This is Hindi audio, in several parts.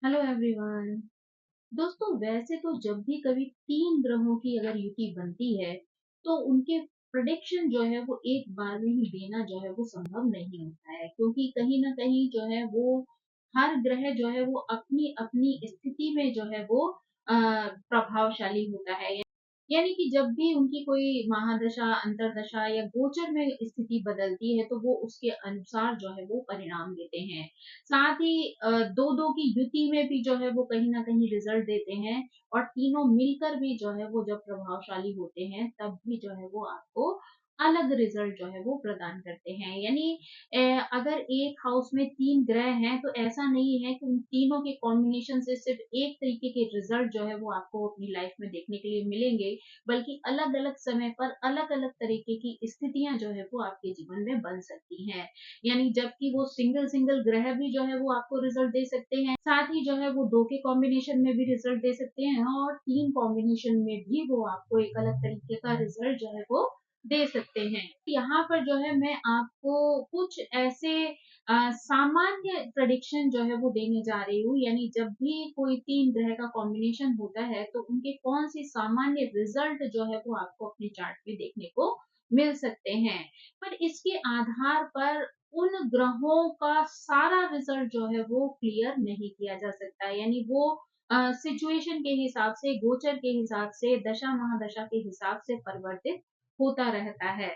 Hello everyone. दोस्तों, वैसे तो जब भी कभी तीन ग्रहों की अगर युति बनती है तो उनके प्रेडिक्शन जो है वो एक बार में ही देना जो है वो संभव नहीं होता है, क्योंकि कहीं ना कहीं जो है वो हर ग्रह जो है वो अपनी अपनी स्थिति में जो है वो प्रभावशाली होता है। यानी कि जब भी उनकी कोई महादशा, अंतरदशा या गोचर में स्थिति बदलती है तो वो उसके अनुसार जो है वो परिणाम देते हैं। साथ ही दो दो की युति में भी जो है वो कहीं ना कहीं रिजल्ट देते हैं, और तीनों मिलकर भी जो है वो जब प्रभावशाली होते हैं तब भी जो है वो आपको अलग रिजल्ट जो है वो प्रदान करते हैं। यानी अगर एक हाउस में तीन ग्रह हैं तो ऐसा नहीं है कि उन तीनों के कॉम्बिनेशन से सिर्फ एक तरीके के रिजल्ट जो है वो आपको अपनी लाइफ में देखने के लिए मिलेंगे, बल्कि अलग अलग समय पर अलग अलग तरीके की स्थितियां जो है वो आपके जीवन में बन सकती हैं। यानी जबकि वो सिंगल सिंगल ग्रह भी जो है वो आपको रिजल्ट दे सकते हैं, साथ ही जो है वो दो के कॉम्बिनेशन में भी रिजल्ट दे सकते हैं, और तीन कॉम्बिनेशन में भी वो आपको एक अलग तरीके का रिजल्ट जो है वो दे सकते हैं। यहाँ पर जो है मैं आपको कुछ ऐसे सामान्य प्रेडिक्शन जो है वो देने जा रही हूँ। यानी जब भी कोई तीन ग्रह का कॉम्बिनेशन होता है तो उनके कौन सी सामान्य रिजल्ट जो है वो आपको अपने चार्ट में देखने को मिल सकते हैं। पर इसके आधार पर उन ग्रहों का सारा रिजल्ट जो है वो क्लियर नहीं किया जा सकता है। यानी वो सिचुएशन के हिसाब से, गोचर के हिसाब से, दशा महादशा के हिसाब से परिवर्तित होता रहता है।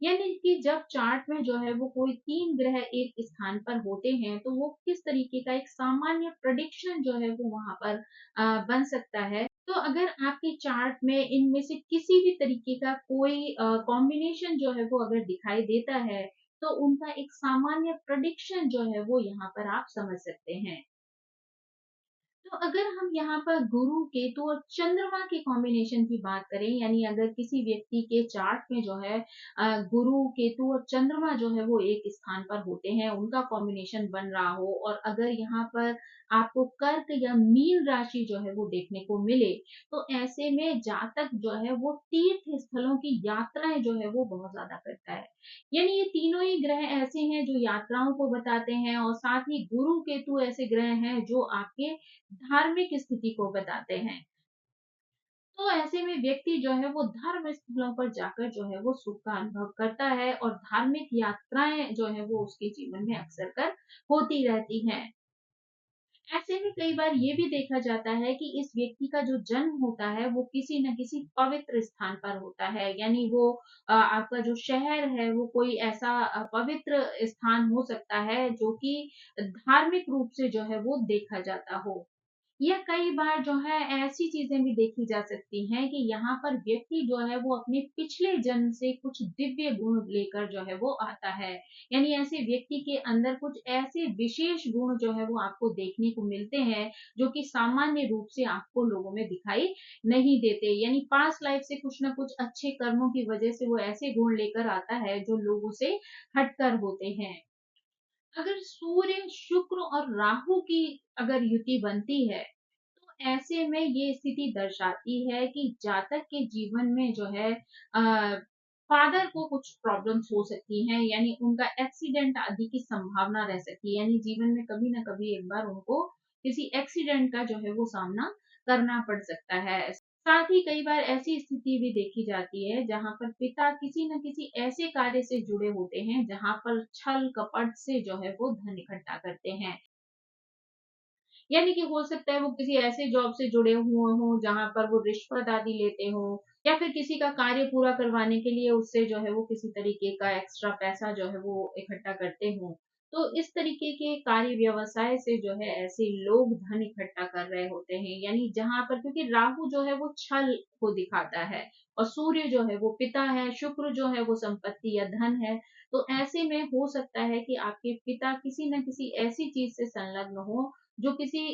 यानी कि जब चार्ट में जो है वो कोई तीन ग्रह एक स्थान पर होते हैं तो वो किस तरीके का एक सामान्य प्रेडिक्शन जो है वो वहां पर बन सकता है। तो अगर आपके चार्ट में इनमें से किसी भी तरीके का कोई कॉम्बिनेशन जो है वो अगर दिखाई देता है तो उनका एक सामान्य प्रेडिक्शन जो है वो यहाँ पर आप समझ सकते हैं। तो अगर हम यहाँ पर गुरु, केतु और चंद्रमा के कॉम्बिनेशन की बात करें, यानी अगर किसी व्यक्ति के चार्ट में जो है गुरु, केतु और चंद्रमा जो है वो एक स्थान पर होते हैं, उनका कॉम्बिनेशन बन रहा हो, और अगर यहाँ पर आपको कर्क या मीन राशि जो है वो देखने को मिले, तो ऐसे में जातक जो है वो तीर्थ स्थलों की यात्राएं जो है वो बहुत ज्यादा करता है। यानी ये तीनों ही ग्रह ऐसे हैं जो यात्राओं को बताते हैं, और साथ ही गुरु, केतु ऐसे ग्रह हैं जो आपके धार्मिक स्थिति को बताते हैं। तो ऐसे में व्यक्ति जो है वो धर्म स्थलों पर जाकर जो है वो सुख का अनुभव करता है, और धार्मिक यात्राएं जो है वो उसके जीवन में अक्सर कर होती रहती हैं। ऐसे में कई बार ये भी देखा जाता है कि इस व्यक्ति का जो जन्म होता है वो किसी न किसी पवित्र स्थान पर होता है। यानी वो आपका जो शहर है वो कोई ऐसा पवित्र स्थान हो सकता है जो कि धार्मिक रूप से जो है वो देखा जाता हो। या कई बार जो है ऐसी चीजें भी देखी जा सकती हैं कि यहाँ पर व्यक्ति जो है वो अपने पिछले जन्म से कुछ दिव्य गुण लेकर जो है वो आता है। यानी ऐसे व्यक्ति के अंदर कुछ ऐसे विशेष गुण जो है वो आपको देखने को मिलते हैं जो कि सामान्य रूप से आपको लोगों में दिखाई नहीं देते। यानी पास्ट लाइफ से कुछ ना कुछ अच्छे कर्मों की वजह से वो ऐसे गुण लेकर आता है जो लोगों से हटकर होते हैं। अगर सूर्य, शुक्र और राहु की अगर युति बनती है तो ऐसे में ये स्थिति दर्शाती है कि जातक के जीवन में जो है फादर को कुछ प्रॉब्लम्स हो सकती हैं। यानी उनका एक्सीडेंट आदि की संभावना रह सकती है। यानी जीवन में कभी ना कभी एक बार उनको किसी एक्सीडेंट का जो है वो सामना करना पड़ सकता है। साथ ही कई बार ऐसी स्थिति भी देखी जाती है जहां पर पिता किसी न किसी ऐसे कार्य से जुड़े होते हैं जहां पर छल कपट से जो है वो धन इकट्ठा करते हैं। यानी कि हो सकता है वो किसी ऐसे जॉब से जुड़े हुए हों जहाँ पर वो रिश्वत आदि लेते हों, या फिर किसी का कार्य पूरा करवाने के लिए उससे जो है वो किसी तरीके का एक्स्ट्रा पैसा जो है वो इकट्ठा करते हों। तो इस तरीके के कार्य व्यवसाय से जो है ऐसे लोग धन इकट्ठा कर रहे होते हैं। यानी जहाँ पर, क्योंकि राहु जो है वो छल को दिखाता है, और सूर्य जो है वो पिता है, शुक्र जो है वो संपत्ति या धन है। तो ऐसे में हो सकता है कि आपके पिता किसी न किसी ऐसी चीज से संलग्न हो जो किसी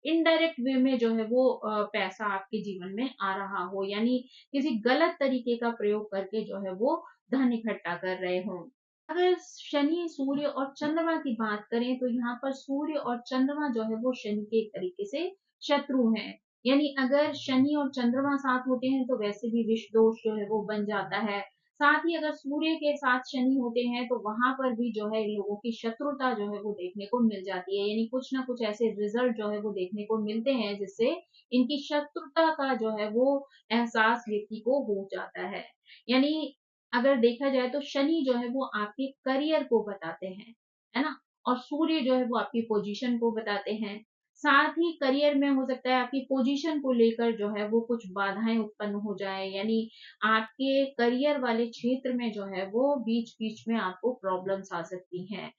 इनडायरेक्ट वे में जो है वो पैसा आपके जीवन में आ रहा हो। यानी किसी गलत तरीके का प्रयोग करके जो है वो धन इकट्ठा कर रहे हो। अगर शनि, सूर्य और चंद्रमा की बात करें तो यहाँ पर सूर्य और चंद्रमा जो है वो शनि के एक तरीके से शत्रु हैं। यानी अगर शनि और चंद्रमा साथ होते हैं तो वैसे भी विष दोष जो है वो बन जाता है। साथ ही अगर सूर्य के साथ शनि होते हैं तो वहां पर भी जो है इन लोगों की शत्रुता जो है वो देखने को मिल जाती है, यानी कुछ ना कुछ ऐसे रिजल्ट जो है वो देखने को मिलते हैं जिससे इनकी शत्रुता का जो है वो एहसास व्यक्ति को हो जाता है। यानी अगर देखा जाए तो शनि जो है वो आपके करियर को बताते हैं, है ना? और सूर्य जो है वो आपकी पोजीशन को बताते हैं। साथ ही करियर में हो सकता है आपकी पोजीशन को लेकर जो है वो कुछ बाधाएं उत्पन्न हो जाए, यानी आपके करियर वाले क्षेत्र में जो है वो बीच-बीच में आपको प्रॉब्लम्स आ सकती हैं।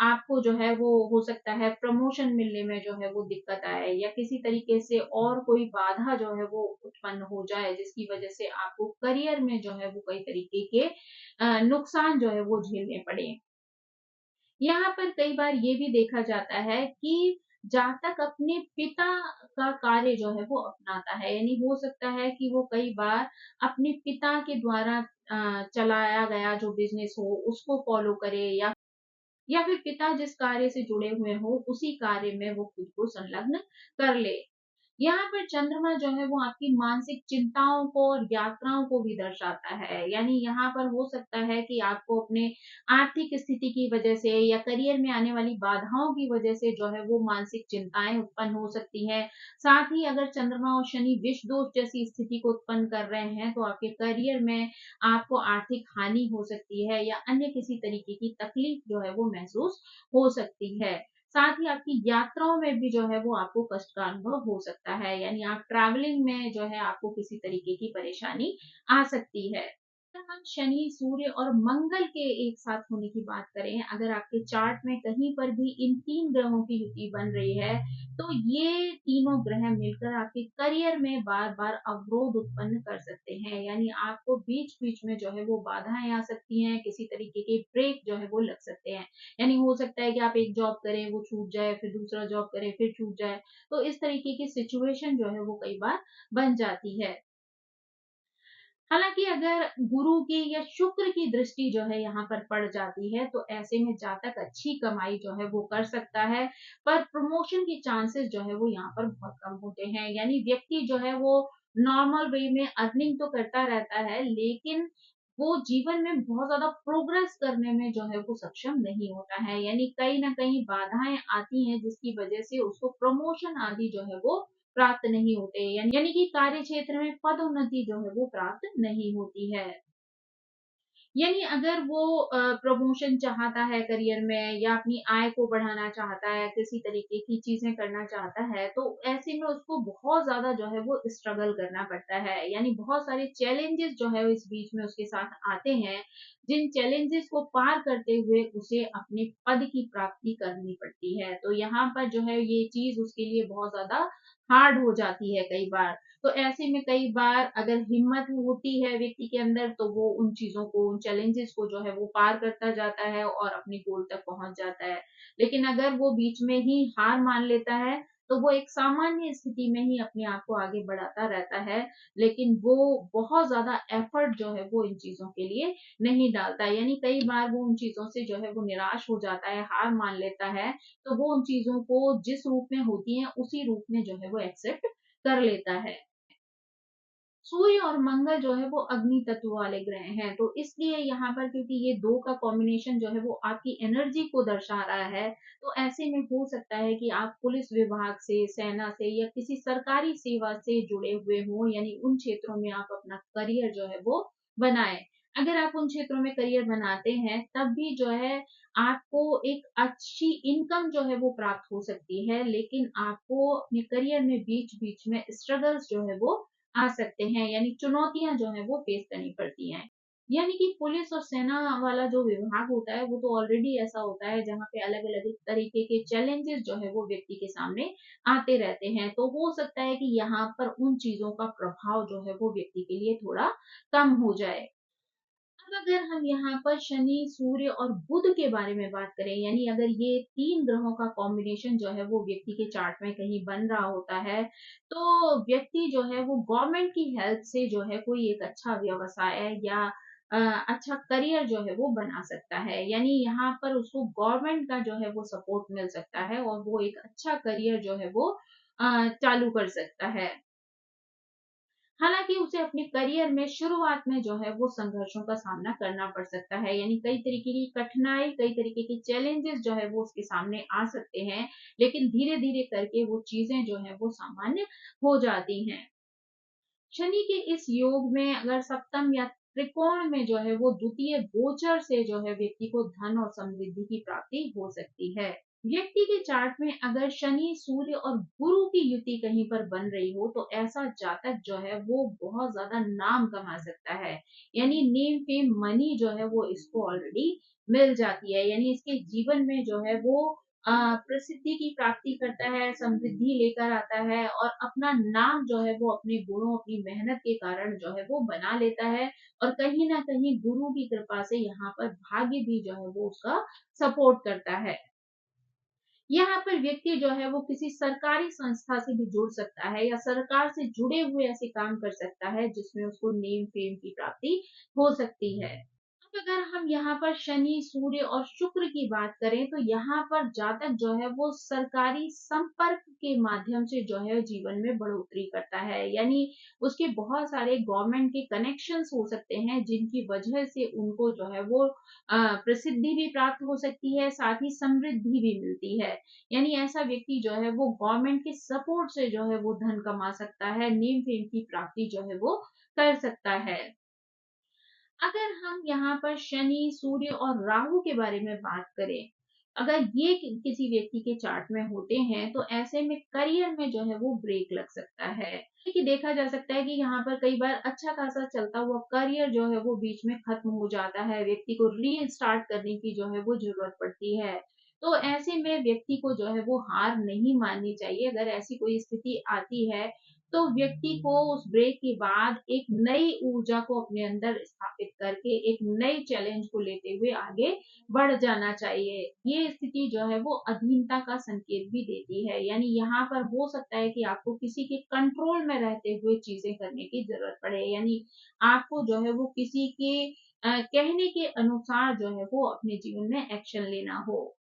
आपको जो है वो हो सकता है प्रमोशन मिलने में जो है वो दिक्कत आए, या किसी तरीके से और कोई बाधा जो है वो उत्पन्न हो जाए जिसकी वजह से आपको करियर में जो है वो कई तरीके के नुकसान जो है वो झेलने पड़े। यहाँ पर कई बार ये भी देखा जाता है कि जातक अपने पिता का कार्य जो है वो अपनाता है, यानी हो सकता है कि वो कई बार अपने पिता के द्वारा चलाया गया जो बिज़नेस हो उसको फ़ॉलो करे, या फिर पिता जिस कार्य से जुड़े हुए हो उसी कार्य में वो खुद को संलग्न कर ले। यहाँ पर चंद्रमा जो है वो आपकी मानसिक चिंताओं को और यात्राओं को भी दर्शाता है। यानी यहाँ पर हो सकता है कि आपको अपने आर्थिक स्थिति की वजह से या करियर में आने वाली बाधाओं की वजह से जो है वो मानसिक चिंताएं उत्पन्न हो सकती हैं। साथ ही अगर चंद्रमा और शनि विष दोष जैसी स्थिति को उत्पन्न कर रहे हैं तो आपके करियर में आपको आर्थिक हानि हो सकती है, या अन्य किसी तरीके की तकलीफ जो है वो महसूस हो सकती है। साथ ही आपकी यात्राओं में भी जो है वो आपको कष्ट का अनुभव हो सकता है, यानी आप ट्रैवलिंग में जो है आपको किसी तरीके की परेशानी आ सकती है। अगर हम शनि, सूर्य और मंगल के एक साथ होने की बात करें, अगर आपके चार्ट में कहीं पर भी इन 3 ग्रहों की युति बन रही है, तो ये तीनों ग्रह मिलकर आपके करियर में बार-बार अवरोध उत्पन्न कर सकते हैं। यानी आपको बीच-बीच में जो है वो बाधाएँ आ सकती हैं, किसी तरीके के ब्रेक जो है वो लग सकते हैं। यानी हो सकता है कि आप एक जॉब करें, वो छूट जाए, फिर दूसरा जॉब करें, फिर छूट जाए। तो इस तरीके की सिचुएशन जो है वो कई बार बन जाती है। हालाँकि अगर गुरु की या शुक्र की दृष्टि जो है यहाँ पर पड़ जाती है, तो ऐसे में जातक अच्छी कमाई जो है वो कर सकता है, पर प्रमोशन के चांसेस जो है वो यहाँ पर बहुत कम होते हैं। यानी व्यक्ति जो है वो नॉर्मल वे में अर्निंग तो करता रहता है, लेकिन वो जीवन में बहुत ज़्यादा प्रोग्रेस करने में जो है वो सक्षम नहीं होता है। यानी कहीं न कहीं बाधाएँ आती हैं जिसकी वजह से उसको प्रमोशन आदि जो है वो प्राप्त नहीं होते, यानी कि कार्य क्षेत्र में पदोन्नति जो है वो प्राप्त नहीं होती है। यानी अगर वो प्रमोशन चाहता है करियर में, या अपनी आय को बढ़ाना चाहता है, किसी तरीके की चीज़ें करना चाहता है, तो ऐसे में उसको बहुत ज़्यादा जो है वो स्ट्रगल करना पड़ता है। यानी बहुत सारे चैलेंजेस जो है इस बीच में उसके साथ आते हैं, जिन चैलेंजेस को पार करते हुए उसे अपने पद की प्राप्ति करनी पड़ती है। तो यहाँ पर जो है ये चीज़ उसके लिए बहुत ज़्यादा हार्ड हो जाती है कई बार। तो ऐसे में कई बार अगर हिम्मत होती है व्यक्ति के अंदर, तो वो उन चीज़ों को, उन चैलेंजेस को जो है वो पार करता जाता है और अपने गोल तक पहुँच जाता है। लेकिन अगर वो बीच में ही हार मान लेता है, तो वो एक सामान्य स्थिति में ही अपने आप को आगे बढ़ाता रहता है, लेकिन वो बहुत ज़्यादा एफर्ट जो है वो इन चीज़ों के लिए नहीं डालता है। यानी कई बार वो उन चीज़ों से जो है वो निराश हो जाता है, हार मान लेता है, तो वो उन चीज़ों को जिस रूप में होती हैं, उसी रूप में जो है वो एक्सेप्ट कर लेता है। सूर्य और मंगल जो है वो अग्नि तत्व वाले ग्रह हैं, तो इसलिए यहाँ पर क्योंकि ये 2 का कॉम्बिनेशन जो है वो आपकी एनर्जी को दर्शा रहा है, तो ऐसे में हो सकता है कि आप पुलिस विभाग से, सेना से या किसी सरकारी सेवा से जुड़े हुए हों, यानी उन क्षेत्रों में आप अपना करियर जो है वो बनाएँ। अगर आप उन क्षेत्रों में करियर बनाते हैं, तब भी जो है आपको एक अच्छी इनकम जो है वो प्राप्त हो सकती है, लेकिन आपको अपने करियर में बीच-बीच में स्ट्रगल्स जो है वो आ सकते हैं, यानी चुनौतियाँ जो हैं वो फेस करनी पड़ती हैं। यानी कि पुलिस और सेना वाला जो विभाग होता है, वो तो ऑलरेडी ऐसा होता है जहाँ पे अलग-अलग तरीके के चैलेंजेस जो है वो व्यक्ति के सामने आते रहते हैं। तो हो सकता है कि यहाँ पर उन चीज़ों का प्रभाव जो है वो व्यक्ति के लिए थोड़ा कम हो जाए। अब अगर हम यहाँ पर शनि, सूर्य और बुध के बारे में बात करें, यानी अगर ये 3 ग्रहों का कॉम्बिनेशन जो है वो व्यक्ति के चार्ट में कहीं बन रहा होता है, तो व्यक्ति जो है वो गवर्नमेंट की हेल्प से जो है कोई एक अच्छा व्यवसाय या अ, अच्छा करियर जो है वो बना सकता है। यानी यहाँ पर उसको गवर्नमेंट का जो है वो सपोर्ट मिल सकता है और वो एक अच्छा करियर जो है वो चालू कर सकता है। हालाँकि उसे अपने करियर में शुरुआत में जो है वो संघर्षों का सामना करना पड़ सकता है, यानी कई तरीके की कठिनाई, कई तरीके के चैलेंजेस जो है वो उसके सामने आ सकते हैं, लेकिन धीरे-धीरे करके वो चीज़ें जो हैं वो सामान्य हो जाती हैं। शनि के इस योग में अगर सप्तम या त्रिकोण में जो है वो द्वितीय गोचर से जो है व्यक्ति को धन और समृद्धि की प्राप्ति हो सकती है। व्यक्ति के चार्ट में अगर शनि, सूर्य और गुरु की युति कहीं पर बन रही हो तो ऐसा जातक जो है वो बहुत ज्यादा नाम कमा सकता है। यानी नेम फेम मनी जो है वो इसको ऑलरेडी मिल जाती है। यानी इसके जीवन में जो है वो प्रसिद्धि की प्राप्ति करता है, समृद्धि लेकर आता है और अपना नाम जो है वो अपने गुणों, अपनी मेहनत के कारण जो है वो बना लेता है और कहीं न कहीं गुरु की कृपा से यहाँ पर भाग्य भी जो है वो उसका सपोर्ट करता है। यहाँ पर व्यक्ति जो है वो किसी सरकारी संस्था से भी जुड़ सकता है या सरकार से जुड़े हुए ऐसे काम कर सकता है जिसमें उसको नेम फेम की प्राप्ति हो सकती है। अब अगर हम यहाँ पर शनि, सूर्य और शुक्र की बात करें तो यहाँ पर जातक जो है वो सरकारी संपर्क के माध्यम से जो है जीवन में बढ़ोतरी करता है। यानी उसके बहुत सारे गवर्नमेंट के कनेक्शंस हो सकते हैं जिनकी वजह से उनको जो है वो प्रसिद्धि भी प्राप्त हो सकती है, साथ ही समृद्धि भी मिलती है। यानी ऐसा व्यक्ति जो है वो गवर्नमेंट के सपोर्ट से जो है वो धन कमा सकता है, नेम फेम की प्राप्ति जो है वो कर सकता है। अगर हम यहाँ पर शनि, सूर्य और राहु के बारे में बात करें, अगर ये किसी व्यक्ति के चार्ट में होते हैं, तो ऐसे में करियर में जो है वो ब्रेक लग सकता है। कि देखा जा सकता है कि यहाँ पर कई बार अच्छा खासा चलता हुआ करियर जो है वो बीच में खत्म हो जाता है, व्यक्ति को रीस्टार्ट करने की जो है वो जरूरत पड़ती है। तो ऐसे में व्यक्ति को जो है वो हार नहीं माननी चाहिए। अगर ऐसी कोई स्थिति आती है तो व्यक्ति को उस ब्रेक के बाद एक नई ऊर्जा को अपने अंदर स्थापित करके एक नए चैलेंज को लेते हुए आगे बढ़ जाना चाहिए। ये स्थिति जो है वो अधीनता का संकेत भी देती है। यानी यहाँ पर हो सकता है कि आपको किसी के कंट्रोल में रहते हुए चीजें करने की जरूरत पड़े। यानी आपको जो है वो किसी के कहने के अनुसार जो है वो अपने जीवन में एक्शन लेना हो।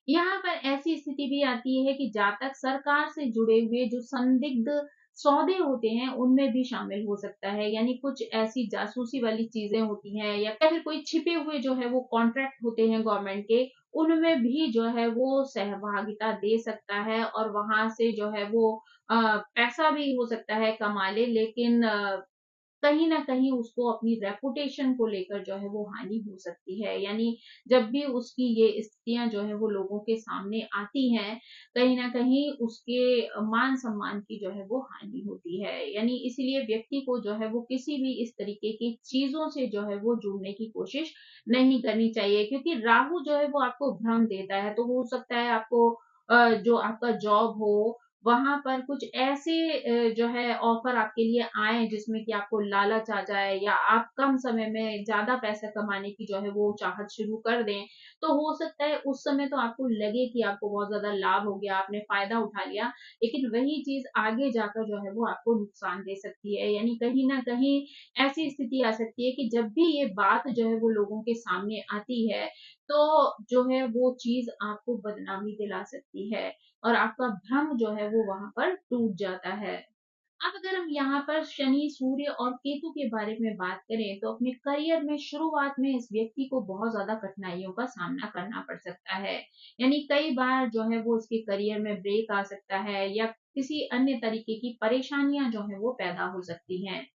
यहाँ पर ऐसी स्थिति भी आती है कि जातक सरकार से जुड़े हुए जो संदिग्ध सौदे होते हैं, उनमें भी शामिल हो सकता है। यानी कुछ ऐसी जासूसी वाली चीज़ें होती हैं या फिर कोई छिपे हुए जो है वो कॉन्ट्रैक्ट होते हैं गवर्नमेंट के, उनमें भी जो है वो सहभागिता दे सकता है और वहाँ से जो है वो पैसा भी हो सकता है कमा ले, लेकिन कहीं न कहीं उसको अपनी रेपुटेशन को लेकर जो है वो हानि हो सकती है। यानी जब भी उसकी ये स्थितियाँ जो है वो लोगों के सामने आती हैं, कहीं न कहीं उसके मान-सम्मान की जो है वो हानि होती है। यानी इसीलिए व्यक्ति को जो है वो किसी भी इस तरीके की चीज़ों से जो है वो जुड़ने की कोशिश नहीं करनी चाहिए, क्योंकि राहु जो है वो आपको भ्रम देता है। तो हो सकता है आपको जो आपका जॉब हो, वहाँ पर कुछ ऐसे जो है ऑफर आपके लिए आएँ जिसमें कि आपको लालच आ जाए या आप कम समय में ज़्यादा पैसा कमाने की जो है वो चाहत शुरू कर दें। तो हो सकता है उस समय तो आपको लगे कि आपको बहुत ज़्यादा लाभ हो गया, आपने फ़ायदा उठा लिया, लेकिन वही चीज़ आगे जाकर जो है वो आपको नुकसान दे सकती है। यानी कहीं न कहीं ऐसी स्थिति आ सकती है कि जब भी ये बात जो है वो लोगों के सामने आती है, तो जो है वो चीज़ आपको बदनामी दिला सकती है। और आपका भ्रम जो है वो वहाँ पर टूट जाता है। अब अगर हम यहाँ पर शनि, सूर्य और केतु के बारे में बात करें तो अपने करियर में शुरुआत में इस व्यक्ति को बहुत ज़्यादा कठिनाइयों का सामना करना पड़ सकता है। यानी कई बार जो है वो उसके करियर में ब्रेक आ सकता है या किसी अन्य तरीके की परेशानियाँ जो है वो पैदा हो सकती हैं।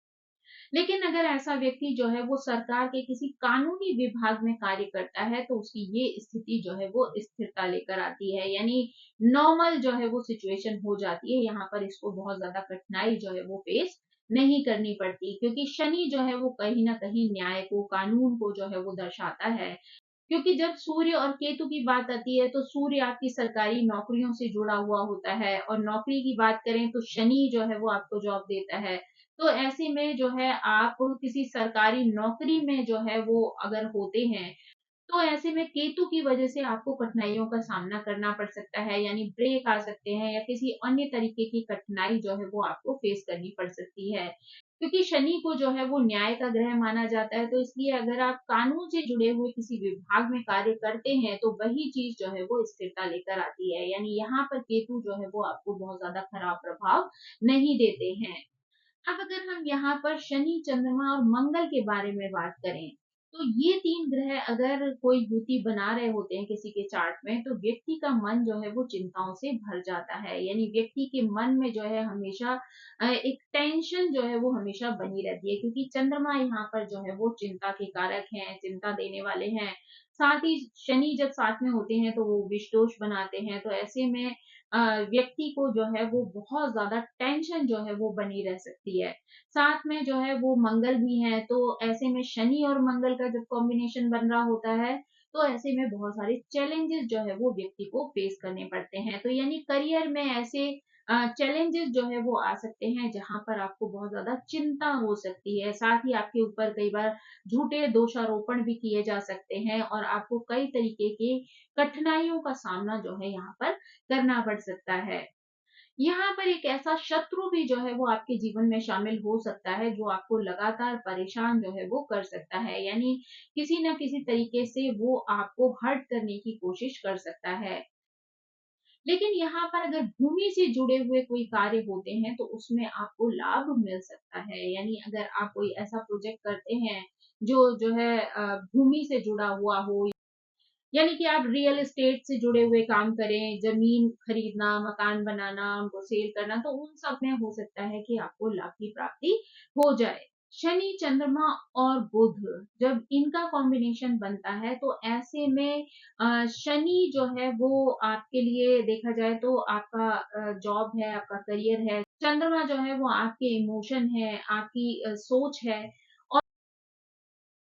लेकिन अगर ऐसा व्यक्ति जो है वो सरकार के किसी कानूनी विभाग में कार्य करता है तो उसकी ये स्थिति जो है वो स्थिरता लेकर आती है। यानी नॉर्मल जो है वो सिचुएशन हो जाती है। यहाँ पर इसको बहुत ज्यादा कठिनाई जो है वो फेस नहीं करनी पड़ती, क्योंकि शनि जो है वो कहीं ना कहीं न्याय को, कानून को जो है वो दर्शाता है। क्योंकि जब सूर्य और केतु की बात आती है तो सूर्य आपकी सरकारी नौकरियों से जुड़ा हुआ होता है और नौकरी की बात करें तो शनि जो है वो आपको जॉब देता है। तो ऐसे में जो है आप किसी सरकारी नौकरी में जो है वो अगर होते हैं, तो ऐसे में केतु की वजह से आपको कठिनाइयों का सामना करना पड़ सकता है। यानी ब्रेक आ सकते हैं या किसी अन्य तरीके की कठिनाई जो है वो आपको फेस करनी पड़ सकती है। क्योंकि शनि को जो है वो न्याय का ग्रह माना जाता है, तो इसलिए अगर आप कानून से जुड़े हुए किसी विभाग में कार्य करते हैं तो वही चीज जो है वो स्थिरता लेकर आती है। यानी यहाँ पर केतु जो है वो आपको बहुत ज्यादा खराब प्रभाव नहीं देते हैं। अब अगर हम यहाँ पर शनि, चंद्रमा और मंगल के बारे में बात करें, तो ये 3 ग्रह अगर कोई युति बना रहे होते हैं किसी के चार्ट में, तो व्यक्ति का मन जो है वो चिंताओं से भर जाता है। यानी व्यक्ति के मन में जो है हमेशा एक टेंशन जो है वो हमेशा बनी रहती है, क्योंकि चंद्रमा यहाँ पर जो है वो चिंता के कारक हैं, चिंता देने वाले हैं। साथ ही शनि जब साथ में होते हैं तो वो विष-दोष बनाते हैं, तो ऐसे में व्यक्ति को जो है वो बहुत ज़्यादा टेंशन जो है वो बनी रह सकती है। साथ में जो है वो मंगल भी है, तो ऐसे में शनि और मंगल का जब कॉम्बिनेशन बन रहा होता है, तो ऐसे में बहुत सारे चैलेंजेस जो है वो व्यक्ति को फेस करने पड़ते हैं। तो यानी करियर में ऐसे चैलेंजेस जो है वो आ सकते हैं, जहाँ पर आपको बहुत ज़्यादा चिंता हो सकती है। साथ ही आपके ऊपर कई बार झूठे दोषारोपण भी किए जा सकते हैं और आपको कई तरीके की कठिनाइयों का सामना जो है यहाँ पर करना पड़ सकता है। यहाँ पर एक ऐसा शत्रु भी जो है वो आपके जीवन में शामिल हो सकता है, जो आपको लगातार परेशान जो है वो कर सकता है। यानी किसी न किसी तरीके से वो आपको हर्ट करने की कोशिश कर सकता है। लेकिन यहाँ पर अगर भूमि से जुड़े हुए कोई कार्य होते हैं, तो उसमें आपको लाभ मिल सकता है। यानी अगर आप कोई ऐसा प्रोजेक्ट करते हैं, जो है भूमि से जुड़ा हुआ हो, यानी कि आप रियल एस्टेट से जुड़े हुए काम करें, ज़मीन खरीदना, मकान बनाना, उनको सेल करना, तो उन सब में हो सकता है कि आपको लाभ की प्राप्ति हो जाए। शनि, चंद्रमा और बुध जब इनका कॉम्बिनेशन बनता है, तो ऐसे में शनि जो है वो आपके लिए देखा जाए तो आपका जॉब है, आपका करियर है। चंद्रमा जो है वो आपके इमोशन है, आपकी सोच है।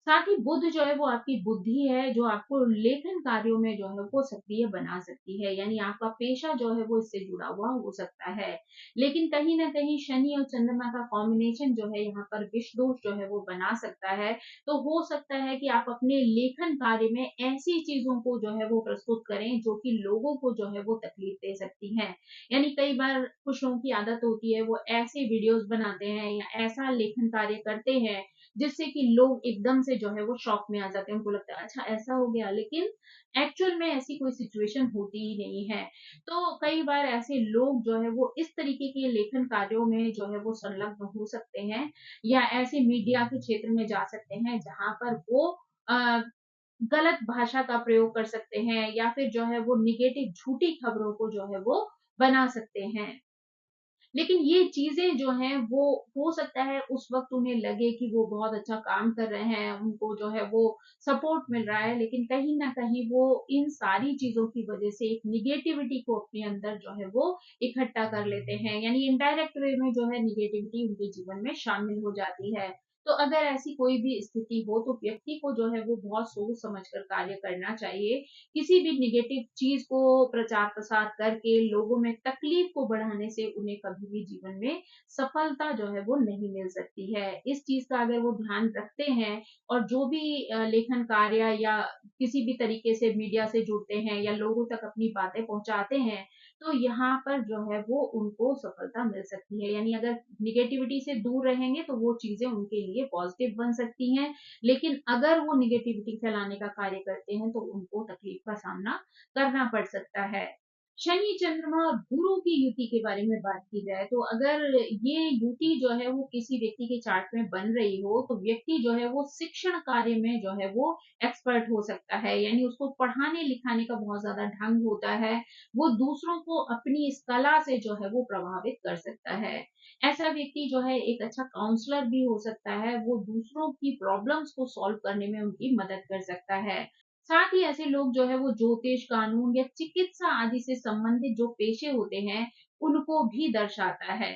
साथ ही बुध जो है वो आपकी बुद्धि है, जो आपको लेखन कार्यों में जो है वो सक्रिय बना सकती है। यानी आपका पेशा जो है वो इससे जुड़ा हुआ हो सकता है। लेकिन कहीं न कहीं शनि और चंद्रमा का कॉम्बिनेशन जो है यहाँ पर विष दोष जो है वो बना सकता है। तो हो सकता है कि आप अपने लेखन कार्य में ऐसी चीज़ों को जो है वो प्रस्तुत करें, जो कि लोगों को जो है वो तकलीफ दे सकती हैं। यानी कई बार कुछ लोगों की आदत होती है, वो ऐसे वीडियोज़ बनाते हैं या ऐसा लेखन कार्य करते हैं, जिससे कि लोग एकदम से जो है वो शॉक में आ जाते हैं। उनको लगता है अच्छा ऐसा हो गया, लेकिन एक्चुअल में ऐसी कोई सिचुएशन होती ही नहीं है। तो कई बार ऐसे लोग जो है वो इस तरीके के लेखन कार्यों में जो है वो संलग्न हो सकते हैं, या ऐसे मीडिया के क्षेत्र में जा सकते हैं जहाँ पर वो अ, गलत भाषा का प्रयोग कर सकते हैं, या फिर जो है वो नेगेटिव झूठी खबरों को जो है वो बना सकते हैं। लेकिन ये चीज़ें जो हैं वो हो सकता है उस वक़्त उन्हें लगे कि वो बहुत अच्छा काम कर रहे हैं, उनको जो है वो सपोर्ट मिल रहा है, लेकिन कहीं न कहीं वो इन सारी चीज़ों की वज़ह से एक नेगेटिविटी को अपने अंदर जो है वो इकट्ठा कर लेते हैं। यानी इनडायरेक्ट वे में जो है नेगेटिविटी उनके जीवन में शामिल हो जाती है। तो अगर ऐसी कोई भी स्थिति हो, तो व्यक्ति को जो है वो बहुत सोच समझ कर कार्य करना चाहिए। किसी भी नेगेटिव चीज़ को प्रचार-प्रसार करके लोगों में तकलीफ को बढ़ाने से उन्हें कभी भी जीवन में सफलता जो है वो नहीं मिल सकती है। इस चीज़ का अगर वो ध्यान रखते हैं और जो भी लेखन कार्य या किसी भी तरीके से मीडिया से जुड़ते हैं या लोगों तक अपनी बातें पहुँचाते हैं, तो यहाँ पर जो है वो उनको सफलता मिल सकती है। यानी अगर नेगेटिविटी से दूर रहेंगे, तो वो चीज़ें उनके लिए पॉज़िटिव बन सकती हैं। लेकिन अगर वो नेगेटिविटी फैलाने का कार्य करते हैं, तो उनको तकलीफ का सामना करना पड़ सकता है। शनि, चंद्रमा और गुरु की युति के बारे में बात की जाए, तो अगर ये युति जो है वो किसी व्यक्ति के चार्ट में बन रही हो, तो व्यक्ति जो है वो शिक्षण कार्य में जो है वो एक्सपर्ट हो सकता है। यानी उसको पढ़ाने-लिखाने का बहुत ज़्यादा ढंग होता है। वो दूसरों को अपनी इस कला से जो है वो प्रभावित कर सकता है। ऐसा व्यक्ति जो है एक अच्छा काउंसलर भी हो सकता है, वो दूसरों की प्रॉब्लम्स को सॉल्व करने में उनकी मदद कर सकता है। साथ ही ऐसे लोग जो है वो ज्योतिष, कानून या चिकित्सा आदि से संबंधित जो पेशे होते हैं, उनको भी दर्शाता है,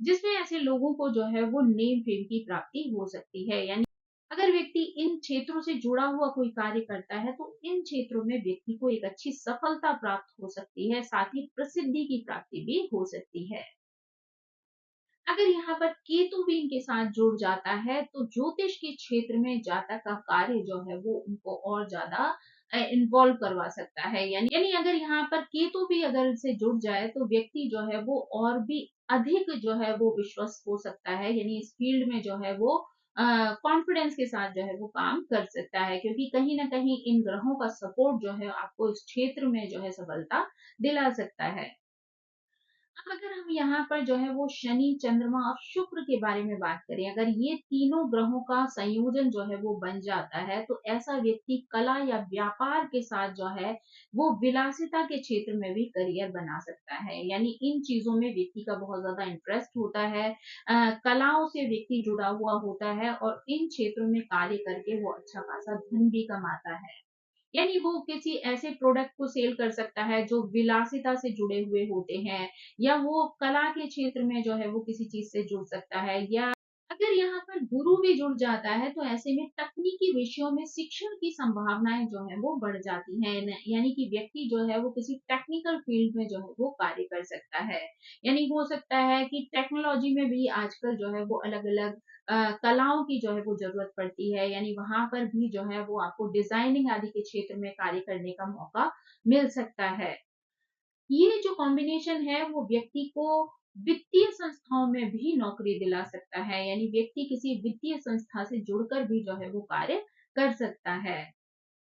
जिसमें ऐसे लोगों को जो है वो नेम फेम की प्राप्ति हो सकती है। यानी अगर व्यक्ति इन क्षेत्रों से जुड़ा हुआ कोई कार्य करता है, तो इन क्षेत्रों में व्यक्ति को एक अच्छी सफलता प्राप्त हो सकती है, साथ ही प्रसिद्धि की प्राप्ति भी हो सकती है। अगर यहाँ पर केतु भी इनके साथ जुड़ जाता है, तो ज्योतिष के क्षेत्र में जातक का कार्य जो है वो उनको और ज़्यादा इन्वॉल्व करवा सकता है। यानी अगर यहाँ पर केतु भी अगर इनसे जुड़ जाए, तो व्यक्ति जो है वो और भी अधिक जो है वो विश्वस्त हो सकता है। यानी इस फील्ड में जो है वो कॉन्फिडेंस के साथ जो है वो काम कर सकता है, क्योंकि कहीं न कहीं इन ग्रहों का सपोर्ट जो है आपको इस क्षेत्र में जो है सफलता दिला सकता है। अब अगर हम यहाँ पर जो है वो शनि, चंद्रमा और शुक्र के बारे में बात करें, अगर ये तीनों ग्रहों का संयोजन जो है वो बन जाता है, तो ऐसा व्यक्ति कला या व्यापार के साथ जो है वो विलासिता के क्षेत्र में भी करियर बना सकता है। यानी इन चीजों में व्यक्ति का बहुत ज्यादा इंटरेस्ट होता है, कलाओं से व्यक्ति जुड़ा हुआ होता है और इन क्षेत्रों में कार्य करके वो अच्छा खासा धन भी कमाता है। यानी वो किसी ऐसे प्रोडक्ट को सेल कर सकता है जो विलासिता से जुड़े हुए होते हैं, या वो कला के क्षेत्र में जो है वो किसी चीज से जुड़ सकता है, या अगर यहाँ पर गुरु भी जुड़ जाता है तो ऐसे में तकनीकी विषयों में शिक्षण की संभावनाएं जो है वो बढ़ जाती हैं। यानी कि व्यक्ति जो है वो किसी टेक्निकल फील्ड में जो है वो कार्य कर सकता है। यानी हो सकता है कि टेक्नोलॉजी में भी आजकल जो है वो अलग अलग कलाओं की जो है वो ज़रूरत पड़ती है, यानी वहाँ पर भी जो है वो आपको डिज़ाइनिंग आदि के क्षेत्र में कार्य करने का मौका मिल सकता है। ये जो कॉम्बिनेशन है वो व्यक्ति को वित्तीय संस्थाओं में भी नौकरी दिला सकता है, यानी व्यक्ति किसी वित्तीय संस्था से जुड़कर भी जो है वो कार्य कर सकता है।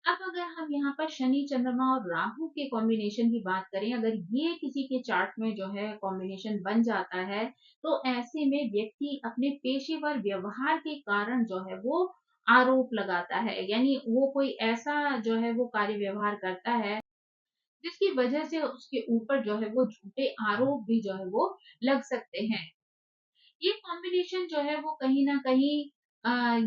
अब अगर हम यहाँ पर शनि, चंद्रमा और राहु के कॉम्बिनेशन की बात करें, अगर ये किसी के चार्ट में जो है कॉम्बिनेशन बन जाता है, तो ऐसे में व्यक्ति अपने पेशेवर व्यवहार के कारण जो है वो आरोप लगाता है। यानी वो कोई ऐसा जो है वो कार्य व्यवहार करता है जिसकी वजह से उसके ऊपर जो है वो झूठे आरोप भी जो है वो लग सकते हैं। ये कॉम्बिनेशन जो है वो कहीं न कहीं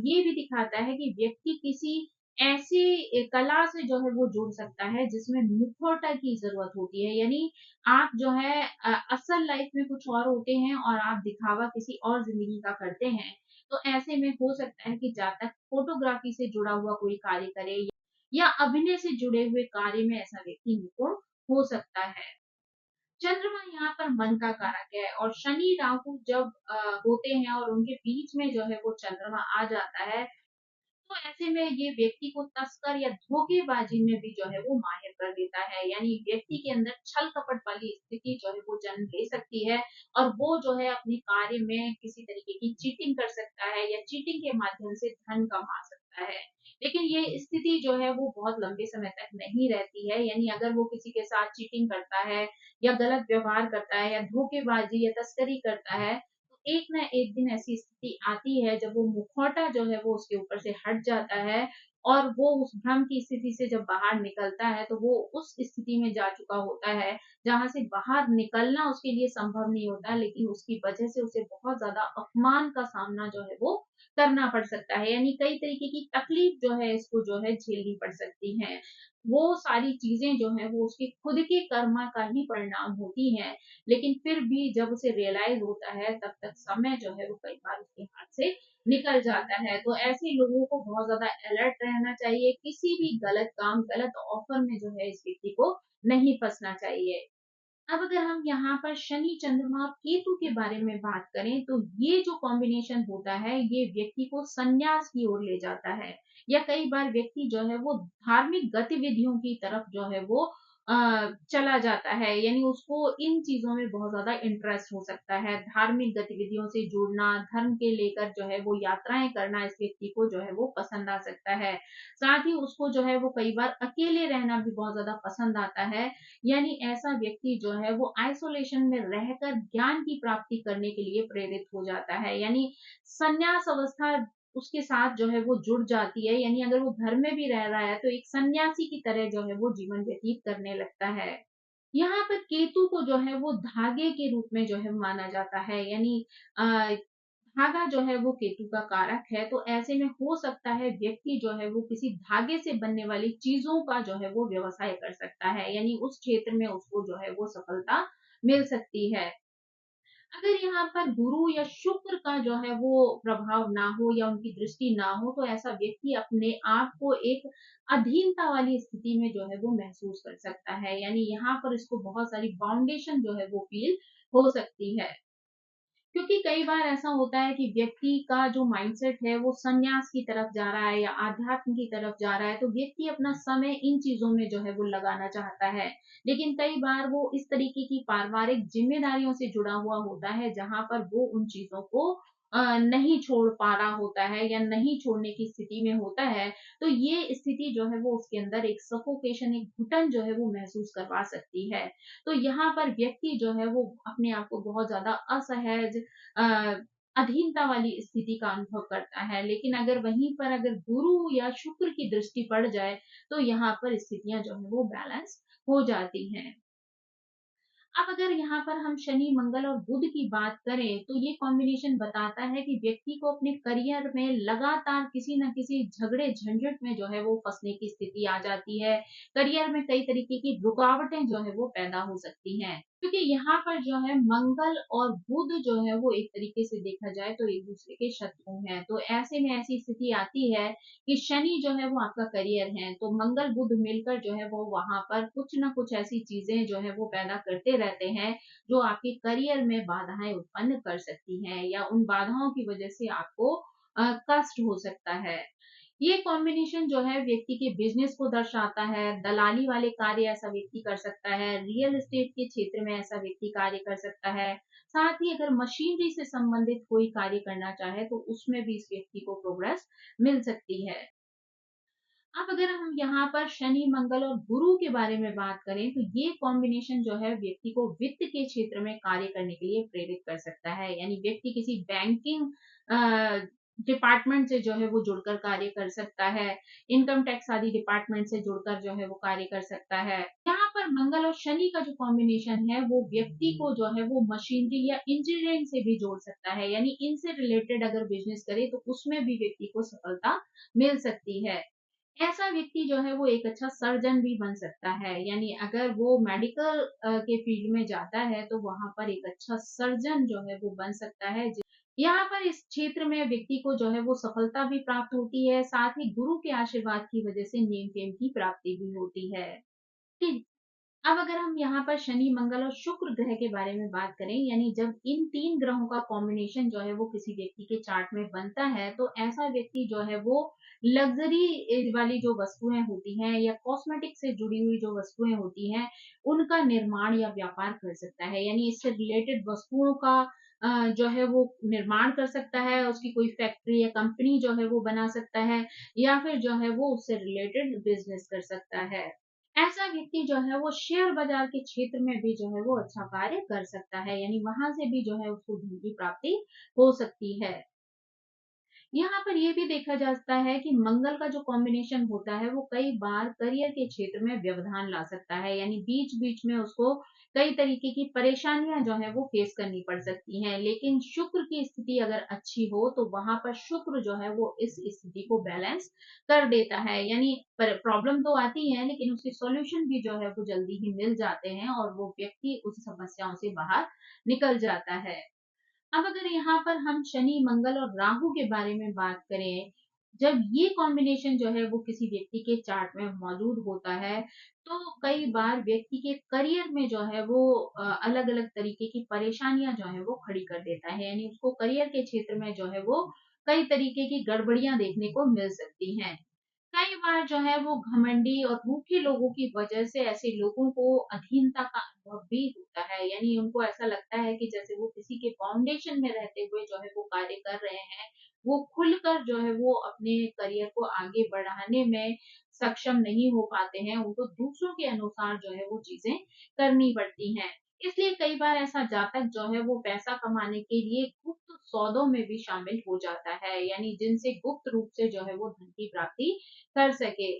ये भी दिखाता है कि व्यक्ति किसी ऐसी कला से जो है वो जुड़ सकता है जिसमें मुखौटा की ज़रूरत होती है। यानी आप जो है असल लाइफ़ में कुछ और होते हैं और आप दिखावा किसी और ज़िंदगी का करते हैं। तो ऐसे में हो सकता है कि जातक फ़ोटोग्राफ़ी से जुड़ा हुआ कोई कार्य करे या अभिनय से जुड़े हुए कार्य में ऐसा व्यक्ति निपुण हो सकता है। चंद्रमा यहाँ पर मन का कारक है और शनि राहु जब होते हैं और उनके बीच में जो है वो चंद्रमा आ जाता है, तो ऐसे में ये व्यक्ति को तस्कर या धोखेबाजी में भी जो है वो माहिर कर देता है। यानी व्यक्ति के अंदर छल कपट वाली स्थिति जो है वो जन्म ले सकती है और वो जो है अपने कार्य में किसी तरीके की चीटिंग कर सकता है या चीटिंग के माध्यम से धन कमा सकता है। लेकिन ये स्थिति जो है वो बहुत लंबे समय तक नहीं रहती है। यानी अगर वो किसी के साथ चीटिंग करता है या गलत व्यवहार करता है या धोखेबाजी या तस्करी करता है, तो एक ना एक दिन ऐसी स्थिति आती है जब वो मुखौटा जो है वो उसके ऊपर से हट जाता है और वो उस भ्रम की स्थिति से जब बाहर निकलता है तो वो उस स्थिति में जा चुका होता है जहाँ से बाहर निकलना उसके लिए संभव नहीं होता, लेकिन उसकी वजह से उसे बहुत ज़्यादा अपमान का सामना जो है वो करना पड़ सकता है। यानी कई तरीके की तकलीफ जो है इसको जो है झेलनी पड़ सकती है। वो सारी चीज़ें जो हैं वो उसके खुद के कर्मा का ही परिणाम होती हैं। लेकिन फिर भी जब उसे रियलाइज़ होता है तब तक समय जो है वो कई बार उसके हाथ से निकल जाता है। तो ऐसे लोगों को बहुत ज़्यादा अलर्ट रहना चाहिए, किसी भी गलत काम, गलत ऑफ़र में जो है इस व्यक्ति को नहीं फँसना चाहिए। अब अगर हम यहाँ पर शनि, चंद्रमा और केतु के बारे में बात करें, तो ये जो कॉम्बिनेशन होता है, ये व्यक्ति को संन्यास की ओर ले जाता है या कई बार व्यक्ति जो है वो धार्मिक गतिविधियों की तरफ जो है वो चला जाता है। यानी उसको इन चीज़ों में बहुत ज़्यादा इंटरेस्ट हो सकता है। धार्मिक गतिविधियों से जुड़ना, धर्म के लेकर जो है वो यात्राएँ करना इस व्यक्ति को जो है वो पसंद आ सकता है। साथ ही उसको जो है वो कई बार अकेले रहना भी बहुत ज़्यादा पसंद आता है। यानी ऐसा व्यक्ति जो है वो आइसोलेशन में रहकर ज्ञान की प्राप्ति करने के लिए प्रेरित हो जाता है। यानी संन्यास अवस्था उसके साथ जो है वो जुड़ जाती है। यानी अगर वो घर में भी रह रहा है तो एक सन्यासी की तरह जो है वो जीवन व्यतीत करने लगता है। यहाँ पर केतु को जो है वो धागे के रूप में जो है माना जाता है। यानी अ, धागा जो है वो केतु का कारक है, तो ऐसे में हो सकता है व्यक्ति जो है वो किसी धागे से बनने वाली चीज़ों का जो है वो व्यवसाय कर सकता है, यानी उस क्षेत्र में उसको जो है वो सफलता मिल सकती है। अगर यहाँ पर गुरु या शुक्र का जो है वो प्रभाव ना हो या उनकी दृष्टि ना हो, तो ऐसा व्यक्ति अपने आप को एक अधीनता वाली स्थिति में जो है वो महसूस कर सकता है। यानी यहाँ पर इसको बहुत सारी बाउंडेशन जो है वो फ़ील हो सकती है। क्योंकि कई बार ऐसा होता है कि व्यक्ति का जो माइंडसेट है वो संन्यास की तरफ जा रहा है या आध्यात्म की तरफ जा रहा है, तो व्यक्ति अपना समय इन चीज़ों में जो है वो लगाना चाहता है। लेकिन कई बार वो इस तरीके की पारिवारिक ज़िम्मेदारियों से जुड़ा हुआ होता है, जहाँ पर वो उन चीज़ों को नहीं छोड़ पा रहा होता है या नहीं छोड़ने की स्थिति में होता है, तो ये स्थिति जो है वो उसके अंदर एक सफोकेशन, एक घुटन जो है वो महसूस करवा सकती है। तो यहाँ पर व्यक्ति जो है वो अपने आप को बहुत ज़्यादा असहज, अ, अधीनता वाली स्थिति का अनुभव करता है। लेकिन अगर वहीं पर अगर गुरु या शुक्र की दृष्टि पड़ जाए, तो यहाँ पर स्थितियाँ जो है वो बैलेंस हो जाती हैं। अब अगर यहाँ पर हम शनि, मंगल और बुध की बात करें, तो ये कॉम्बिनेशन बताता है कि व्यक्ति को अपने करियर में लगातार किसी न किसी झगड़े-झंझट में जो है वो फँसने की स्थिति आ जाती है। करियर में कई तरीके की रुकावटें जो है वो पैदा हो सकती हैं। क्योंकि यहाँ पर जो है मंगल और बुध जो है वो एक तरीके से देखा जाए तो एक-दूसरे के शत्रु हैं। तो ऐसे में ऐसी स्थिति आती है कि शनि जो है वो आपका करियर है, तो मंगल बुध मिलकर जो है वो वहाँ पर कुछ न कुछ ऐसी चीज़ें जो है वो पैदा करते रहते हैं, जो आपके करियर में बाधाएँ उत्पन्न कर सकती हैं या उन बाधाओं की वजह से आपको कष्ट हो सकता है। ये कॉम्बिनेशन जो है व्यक्ति के बिज़नेस को दर्शाता है, दलाली वाले कार्य ऐसा व्यक्ति कर सकता है, रियल एस्टेट के क्षेत्र में ऐसा व्यक्ति कार्य कर सकता है, साथ ही अगर मशीनरी से संबंधित कोई कार्य करना चाहे, तो उसमें भी इस व्यक्ति को प्रोग्रेस मिल सकती है। अब अगर हम यहाँ पर शनि, मंगल और गुरु के बारे में बात करें, तो ये कॉम्बिनेशन जो है व्यक्ति को वित्त के क्षेत्र में कार्य करने के लिए प्रेरित कर सकता है। यानी व्यक्ति किसी बैंकिंग डिपार्टमेंट से जो है वो जुड़कर कार्य कर सकता है, इनकम टैक्स आदि डिपार्टमेंट से जुड़कर जो है वो कार्य कर सकता है। यहाँ पर मंगल और शनि का जो कॉम्बिनेशन है, वो व्यक्ति को जो है वो मशीनरी या इंजीनियरिंग से भी जोड़ सकता है। यानी इनसे रिलेटेड अगर बिज़नेस करे, तो उसमें भी व्यक्ति को सफलता मिल सकती है। ऐसा व्यक्ति जो है वो एक अच्छा सर्जन भी बन सकता है। यानी अगर वो मेडिकल के फील्ड में जाता है, तो वहाँ पर एक अच्छा सर्जन जो है वो बन सकता है। यहाँ पर इस क्षेत्र में व्यक्ति को जो है वो सफलता भी प्राप्त होती है, साथ ही गुरु के आशीर्वाद की वजह से नेम-फेम की प्राप्ति भी होती है। ठीक। अब अगर हम यहाँ पर शनि, मंगल और शुक्र ग्रह के बारे में बात करें, यानी जब इन 3 ग्रहों का कॉम्बिनेशन जो है वो किसी व्यक्ति के चार्ट में बनता है, तो ऐसा व्यक्ति जो है वो लग्ज़री वाली जो वस्तुएँ होती हैं या कॉस्मेटिक से जुड़ी हुई जो वस्तुएँ होती हैं, उनका निर्माण या व्यापार कर सकता है। यानी इससे रिलेटेड वस्तुओं का जो है वो निर्माण कर सकता है, उसकी कोई फैक्ट्री या कंपनी जो है वो बना सकता है या फिर जो है वो उससे रिलेटेड बिज़नेस कर सकता है। ऐसा व्यक्ति जो है वो शेयर बाज़ार के क्षेत्र में भी जो है वो अच्छा कार्य कर सकता है, यानी वहाँ से भी जो है उसको धन की प्राप्ति हो सकती है। यहाँ पर ये भी देखा जाता है कि मंगल का जो कॉम्बिनेशन होता है, वो कई बार करियर के क्षेत्र में व्यवधान ला सकता है, यानी बीच-बीच में उसको कई तरीके की परेशानियाँ जो है वो फेस करनी पड़ सकती हैं। लेकिन शुक्र की स्थिति अगर अच्छी हो, तो वहाँ पर शुक्र जो है वो इस स्थिति को बैलेंस कर देता है। यानी पर प्रॉब्लम तो आती है, लेकिन उसके सॉल्यूशन भी जो है वो जल्दी ही मिल जाते हैं और वो व्यक्ति उस समस्याओं से बाहर निकल जाता है। अब अगर यहाँ पर हम शनि, मंगल और राहु के बारे में बात करें, जब ये कॉम्बिनेशन जो है वो किसी व्यक्ति के चार्ट में मौजूद होता है, तो कई बार व्यक्ति के करियर में जो है वो अलग-अलग तरीके की परेशानियाँ जो है वो खड़ी कर देता है। यानी उसको करियर के क्षेत्र में जो है वो कई तरीके की गड़बड़ियाँ देखने को मिल सकती हैं। कई बार जो है वो घमंडी और रूखे लोगों की वजह से ऐसे लोगों को अधीनता का अनुभव भी होता है। यानी उनको ऐसा लगता है कि जैसे वो किसी के फाउंडेशन में रहते हुए जो है वो कार्य कर रहे हैं, वो खुलकर जो है वो अपने करियर को आगे बढ़ाने में सक्षम नहीं हो पाते हैं। उनको दूसरों के अनुसार जो है वो चीज़ें करनी पड़ती हैं। इसलिए कई बार ऐसा जातक जो है वो पैसा कमाने के लिए गुप्त सौदों में भी शामिल हो जाता है, यानी जिनसे गुप्त रूप से जो है वो धन की प्राप्ति कर सके।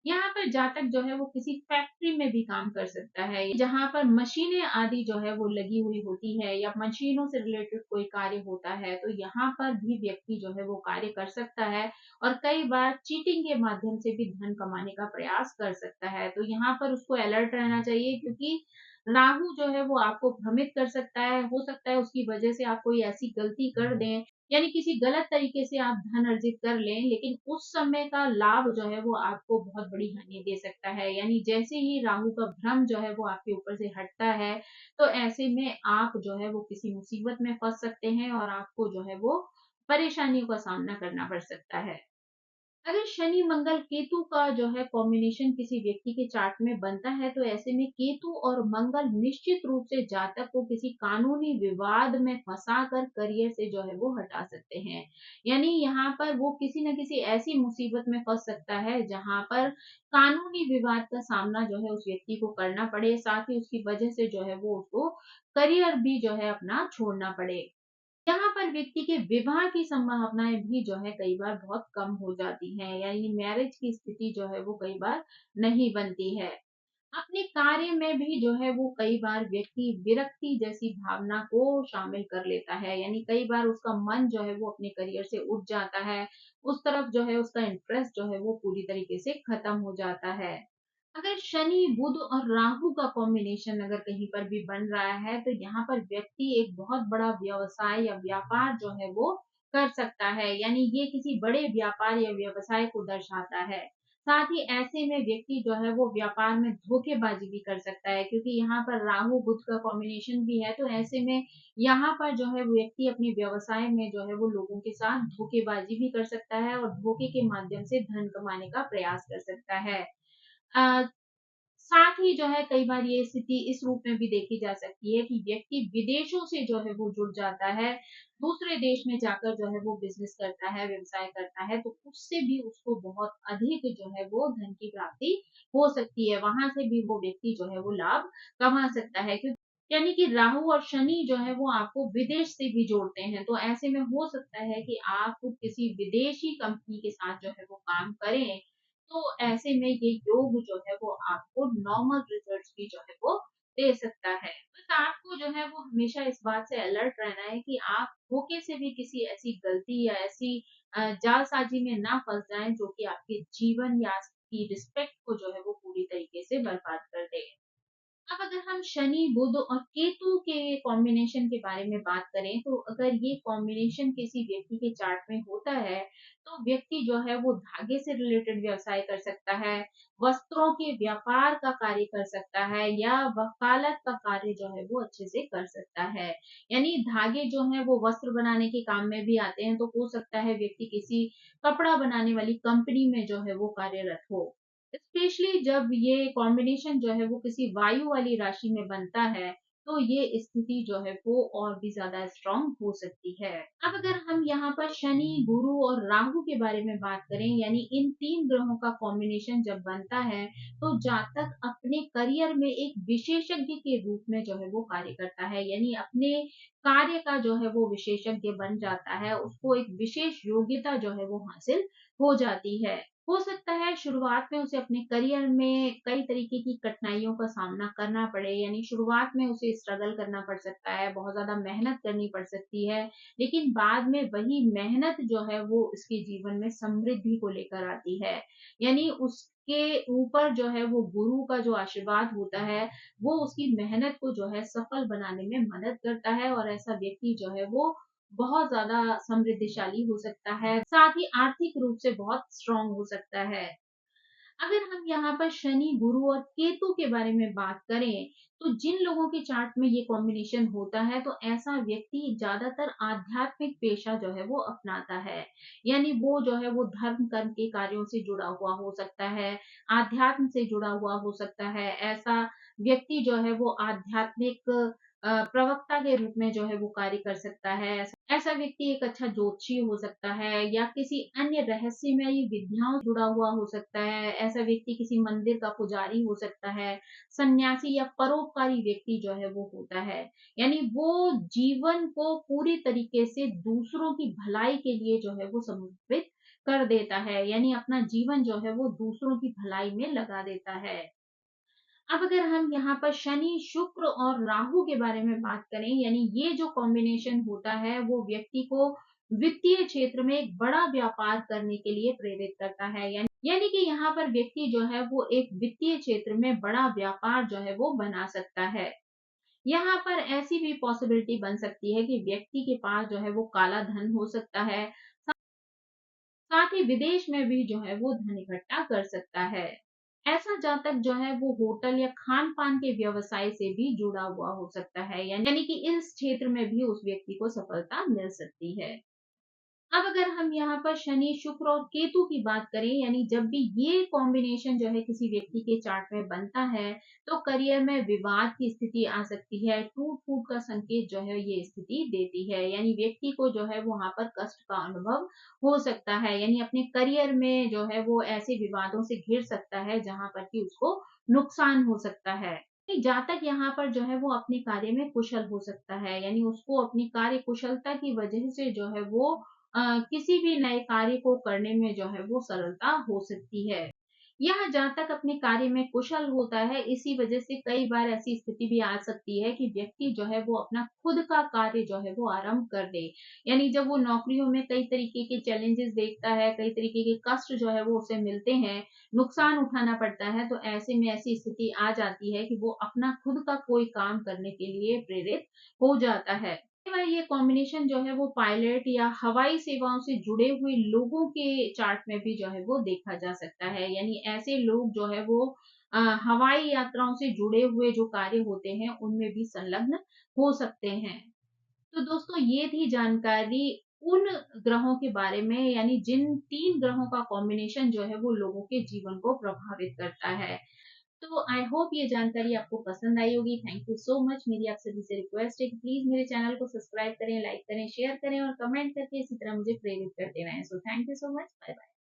यहाँ पर जातक जो है वो किसी फैक्ट्री में भी काम कर सकता है, जहाँ पर मशीनें आदि जो है वो लगी हुई होती है या मशीनों से रिलेटेड कोई कार्य होता है, तो यहाँ पर भी व्यक्ति जो है वो कार्य कर सकता है और कई बार चीटिंग के माध्यम से भी धन कमाने का प्रयास कर सकता है। तो यहाँ पर उसको अलर्ट रहना चाहिए, क्योंकि राहु जो है वो आपको भ्रमित कर सकता है, हो सकता है उसकी वजह से आप कोई ऐसी गलती कर दें, यानी किसी गलत तरीके से आप धन अर्जित कर लें, लेकिन उस समय का लाभ जो है वो आपको बहुत बड़ी हानि दे सकता है। यानी जैसे ही राहु का भ्रम जो है वो आपके ऊपर से हटता है, तो ऐसे में आप जो है वो किसी मुसीबत में फँस सकते हैं और आपको जो है वो परेशानियों का सामना करना पड़ सकता है। अगर शनि मंगल केतु का जो है कॉम्बिनेशन किसी व्यक्ति के चार्ट में बनता है तो ऐसे में केतु और मंगल निश्चित रूप से जातक को किसी कानूनी विवाद में फंसाकर करियर से जो है वो हटा सकते हैं। यानी यहाँ पर वो किसी न किसी ऐसी मुसीबत में फंस सकता है जहाँ पर कानूनी विवाद का सामना जो है उस व्यक्ति को करना पड़े, साथ ही उसकी वजह से जो है वो उसको करियर भी जो है अपना छोड़ना पड़े। यहाँ पर व्यक्ति के विवाह की संभावनाएँ भी जो है कई बार बहुत कम हो जाती हैं, यानी मैरिज की स्थिति जो है वो कई बार नहीं बनती है। अपने कार्य में भी जो है वो कई बार व्यक्ति विरक्ति जैसी भावना को शामिल कर लेता है, यानी कई बार उसका मन जो है वो अपने करियर से उठ जाता है, उस तरफ जो है उसका इंटरेस्ट जो है वो पूरी तरीके से खत्म हो जाता है। अगर शनि, बुध और राहु का कॉम्बिनेशन अगर कहीं पर भी बन रहा है, तो यहाँ पर व्यक्ति एक बहुत बड़ा व्यवसाय या व्यापार जो है वो कर सकता है, यानी ये किसी बड़े व्यापार या व्यवसाय को दर्शाता है। साथ ही ऐसे में व्यक्ति जो है वो व्यापार में धोखेबाजी भी कर सकता है, क्योंकि यहाँ पर राहु बुध का कॉम्बिनेशन भी है, तो ऐसे में यहाँ पर जो है व्यक्ति अपने व्यवसाय में जो है वो लोगों के साथ धोखेबाजी भी कर सकता है और धोखे के माध्यम से धन कमाने का प्रयास कर सकता है। अ, साथ ही जो है कई बार ये स्थिति इस रूप में भी देखी जा सकती है कि व्यक्ति विदेशों से जो है वो जुड़ जाता है, दूसरे देश में जाकर जो है वो बिज़नेस करता है, व्यवसाय करता है, तो उससे भी उसको बहुत अधिक जो है वो धन की प्राप्ति हो सकती है, वहाँ से भी वो व्यक्ति जो है वो लाभ कमा सकता है। यानी कि राहु और शनि जो है वो आपको विदेश से भी जोड़ते हैं, तो ऐसे में हो सकता है कि आप किसी विदेशी कंपनी के साथ जो है वो काम करें, तो ऐसे में ये योग जो है वो आपको नॉर्मल रिजल्ट्स भी जो है वो दे सकता है। बस आपको जो है वो हमेशा इस बात से अलर्ट रहना है कि आप धोखे से भी किसी ऐसी गलती या ऐसी जालसाजी में ना फँस जाएँ जो कि आपके जीवन या आपकी रिस्पेक्ट को जो है वो पूरी तरीके से बर्बाद कर दे। अब अगर हम शनि, बुध और केतु के कॉम्बिनेशन के बारे में बात करें, तो अगर ये कॉम्बिनेशन किसी व्यक्ति के चार्ट में होता है, तो व्यक्ति जो है वो धागे से रिलेटेड व्यवसाय कर सकता है, वस्त्रों के व्यापार का कार्य कर सकता है या वकालत का कार्य जो है वो अच्छे से कर सकता है। यानी धागे जो हैं वो वस्त्र बनाने के काम में भी आते हैं, तो हो सकता है व्यक्ति किसी कपड़ा बनाने वाली कंपनी में जो है वो कार्यरत हो। स्पेशली जब ये कॉम्बिनेशन जो है वो किसी वायु वाली राशि में बनता है, तो ये स्थिति जो है वो और भी ज़्यादा स्ट्रॉन्ग हो सकती है। अब अगर हम यहाँ पर शनि, गुरु और राहु के बारे में बात करें, यानी इन 3 ग्रहों का कॉम्बिनेशन जब बनता है, तो जातक अपने करियर में एक विशेषज्ञ के रूप में जो है वो कार्य करता है, यानी अपने कार्य का जो है वो विशेषज्ञ बन जाता है, उसको एक विशेष योग्यता जो है वो हासिल हो जाती है। हो सकता है शुरुआत में उसे अपने करियर में कई तरीके की कठिनाइयों का सामना करना पड़े, यानी शुरुआत में उसे स्ट्रगल करना पड़ सकता है, बहुत ज़्यादा मेहनत करनी पड़ सकती है, लेकिन बाद में वही मेहनत जो है वो उसके जीवन में समृद्धि को लेकर आती है। यानी उसके ऊपर जो है वो गुरु का जो आशीर्वाद होता है, वो उसकी मेहनत को जो है सफल बनाने में मदद करता है और ऐसा व्यक्ति जो है वो बहुत ज़्यादा समृद्धिशाली हो सकता है, साथ ही आर्थिक रूप से बहुत स्ट्रॉन्ग हो सकता है। अगर हम यहाँ पर शनि, गुरु और केतु के बारे में बात करें, तो जिन लोगों के चार्ट में ये कॉम्बिनेशन होता है, तो ऐसा व्यक्ति ज़्यादातर आध्यात्मिक पेशा जो है वो अपनाता है। यानी वो जो है वो धर्म कर्म के कार्यों से जुड़ा हुआ हो सकता है, आध्यात्म से जुड़ा हुआ हो सकता है। ऐसा व्यक्ति जो है वो आध्यात्मिक प्रवक्ता के रूप में जो है वो कार्य कर सकता है। ऐसा व्यक्ति एक अच्छा ज्योतिषी हो सकता है या किसी अन्य रहस्यमयी विद्याओं से जुड़ा हुआ हो सकता है। ऐसा व्यक्ति किसी मंदिर का पुजारी हो सकता है, सन्यासी या परोपकारी व्यक्ति जो है वो होता है। यानी वो जीवन को पूरी तरीके से दूसरों की भलाई के लिए जो है वो समर्पित कर देता है, यानी अपना जीवन जो है वो दूसरों की भलाई में लगा देता है। अब अगर हम यहाँ पर शनि, शुक्र और राहु के बारे में बात करें, यानी ये जो कॉम्बिनेशन होता है, वो व्यक्ति को वित्तीय क्षेत्र में एक बड़ा व्यापार करने के लिए प्रेरित करता है। यानी कि यहाँ पर व्यक्ति जो है वो एक वित्तीय क्षेत्र में बड़ा व्यापार जो है वो बना सकता है। यहाँ पर ऐसी भी पॉसिबिलिटी बन सकती है कि व्यक्ति के पास जो है वो काला धन हो सकता है, साथ ही विदेश में भी जो है वो धन इकट्ठा कर सकता है। ऐसा जातक जो है वो होटल या खान-पान के व्यवसाय से भी जुड़ा हुआ हो सकता है, यानी कि इस क्षेत्र में भी उस व्यक्ति को सफलता मिल सकती है। अब अगर हम यहाँ पर शनि, शुक्र और केतु की बात करें, यानी जब भी ये कॉम्बिनेशन जो है किसी व्यक्ति के चार्ट में बनता है, तो करियर में विवाद की स्थिति आ सकती है, टूट-फूट का संकेत जो है ये स्थिति देती है। यानी व्यक्ति को जो है वहाँ पर कष्ट का अनुभव हो सकता है, यानी अपने करियर में जो है वो ऐसे विवादों से घिर सकता है जहाँ पर कि उसको नुकसान हो सकता है। जातक यहाँ पर जो है वो अपने कार्य में कुशल हो सकता है, यानी उसको अपनी कार्य कुशलता की वजह से जो है वो किसी भी नए कार्य को करने में जो है वो सरलता हो सकती है। यह जहाँ तक अपने कार्य में कुशल होता है, इसी वजह से कई बार ऐसी स्थिति भी आ सकती है कि व्यक्ति जो है वो अपना खुद का कार्य जो है वो आरंभ कर दे। यानी जब वो नौकरियों में कई तरीके के चैलेंजेस देखता है, कई तरीके के कष्ट जो है वो उसे मिलते हैं, नुकसान उठाना पड़ता है, तो ऐसे में ऐसी स्थिति आ जाती है कि वो अपना खुद का कोई काम करने के लिए प्रेरित हो जाता है। कई बार ये कॉम्बिनेशन जो है वो पायलट या हवाई सेवाओं से जुड़े हुए लोगों के चार्ट में भी जो है वो देखा जा सकता है। यानी ऐसे लोग जो है वो हवाई यात्राओं से जुड़े हुए जो कार्य होते हैं, उनमें भी संलग्न हो सकते हैं। तो दोस्तों ये थी जानकारी उन ग्रहों के बारे में, यानी जिन 3 ग्रहों का कॉम्बिनेशन जो है वो लोगों के जीवन को प्रभावित करता है। तो आई होप ये जानकारी आपको पसंद आई होगी। Thank you so much. मेरी आप सभी से रिक्वेस्ट है कि प्लीज मेरे चैनल को सब्सक्राइब करें, लाइक करें, शेयर करें और कमेंट करके इसी तरह मुझे प्रेरित करते रहें। So thank you so much. Bye bye.